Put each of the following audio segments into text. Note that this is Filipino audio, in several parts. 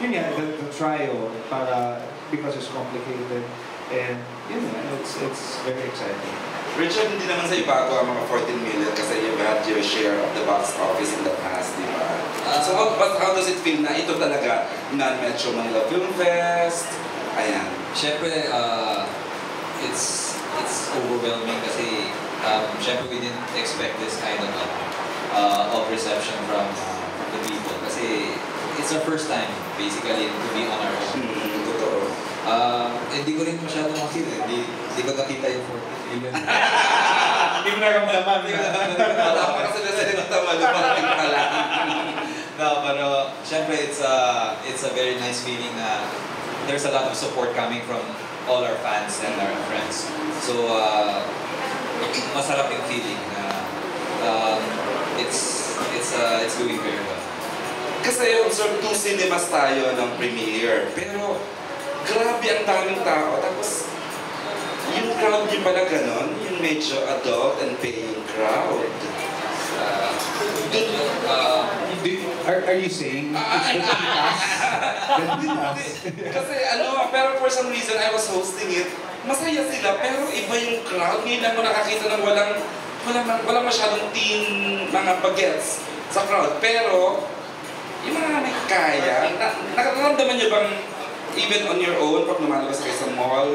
yun nga, the trial, because it's complicated, and yun nga, it's very exciting. Richard, hindi naman sa'yo bago ang mga 14 million kasi you had your share of the box office in the past, di ba? So how does it feel na ito talaga non-Metro Manila Film Fest? Ayan. Siyempre, it's overwhelming kasi siyempre we didn't expect this kind of reception from the people kasi it's our first time basically to be on our own. Totoo. Hindi ko rin masyadong makita. Hindi ko nakita yung 14 million. Hindi mo naramdaman. Wala pa kasi nasa dito malupaking pala. No, pero syempre it's a very nice feeling na there's a lot of support coming from all our fans and our friends. So masarap yung feeling na it's doing very well. Kasi observe 2 cinemas tayo ng premiere, pero grabe ang daming tao. Tapos yung crowd niyo pala ganon, yung medyo adult and paying crowd. Are you saying it's Kasi pero for some reason I was hosting it, masaya sila, pero iba yung crowd. Ngayon lang mo nakakita ng walang masyadong teen mga bagets sa crowd. Pero yung mga may kaya, nakaramdaman niyo bang even on your own, pag lumalabas kayo sa mall,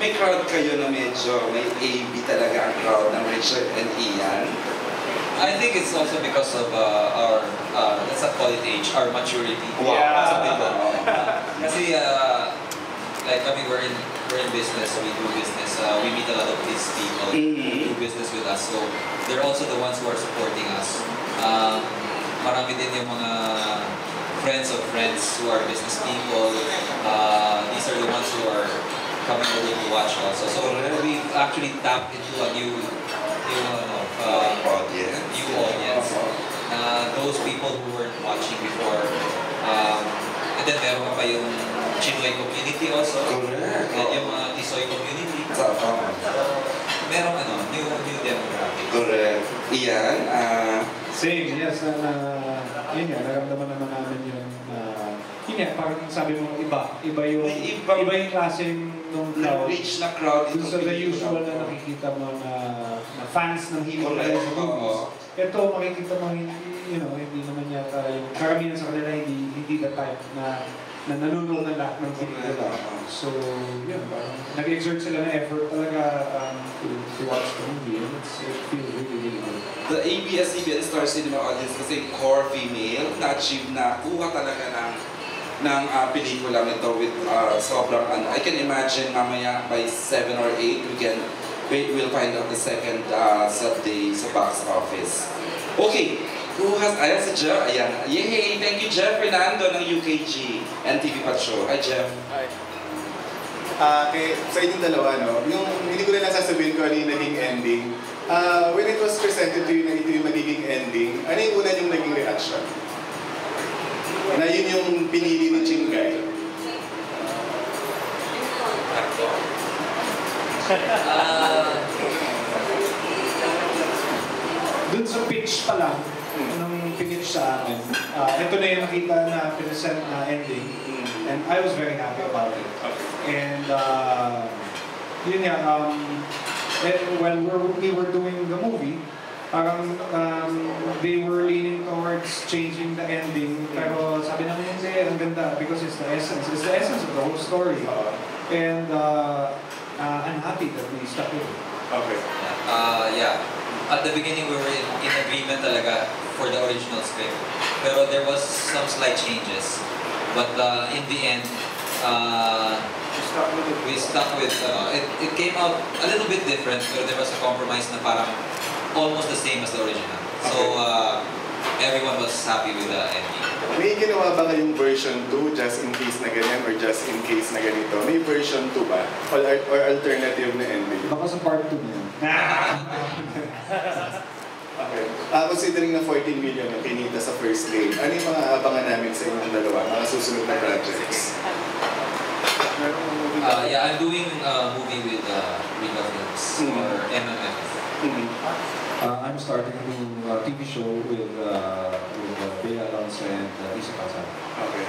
may crowd kayo na medyo may AB talaga ang crowd ng Richard and Ian? I think it's also because of our, let's not call it age, our maturity. Wow. Some people. Kasi, like, I mean, we're in business, we do business, we meet a lot of these people who do business with us. So, they're also the ones who are supporting us. Marami din yung mga friends of friends who are business people. These are the ones who are coming over to watch also. So we've actually tapped into a new audience. Those people who weren't watching before. And then meron pa yung Chinoy community also. Correct. And yung mga Tisoy community. Merong new demographic. Correct. Ian, same, yes. Yun nga, naramdaman naman namin yun. Yun nga, parang sabi mo, iba yung klaseng nung crowd. reach na crowd. Dun sa the usual na nakikita mo na fans ng hilig na sa movies. Ito, makikita mo, hindi naman yata yung karamihan sa kanila, hindi the type na nanonood na lahat ng pelikula. So, yun, parang nag-exert sila na effort talaga to watch the movie, and it feels really, really good. The ABS-CBN Star Cinema audience kasi core female, na-achieve na kuha talaga ng pelikula nito with sobrang I can imagine mamaya by 7 or 8 we'll find out the second Saturday sa box office. Okay, ayan si Jeff, ayan. Yay! Thank you Jeff Fernando ng UKG and TV Patrol. Hi Jeff. Hi. Sa inyong dalawa, yung hindi ko na nasasabihin ko ano yung naging ending. When it was presented to you na ito yung magiging ending, ano yung una yung naging reaction? Na yun yung pinili ni Chingay. Dun sa pitch pa lang, nung pinitch sa akin, ito na yung nakita na present na ending, and I was very happy about it. And yun nga, when we were doing the movie, parang they were leaning towards changing the ending, pero sabi naman hindi, ang ganda because it's the essence of the whole story. And I'm happy that we stuck with it. Okay. Yeah. At the beginning, we were in agreement talaga for the original script. Pero there was some slight changes. But in the end, we stuck with it came out a little bit different, pero there was a compromise na parang almost the same as the original. So everyone was happy with the ending. May ginawa ba kayong version 2 just in case na ganyan or just in case na ganito? May version 2 ba? Or alternative na ending? Baka sa part 2 na yun. Okay. Considering na 14 million yung kinita sa first game, ano yung mga abangan namin sa inyong dalawa, mga susunod na projects? Yeah, I'm doing a movie with Riga Films or MMF. I'm starting a new TV show with Bea Alonso and Isa Calzada. Okay.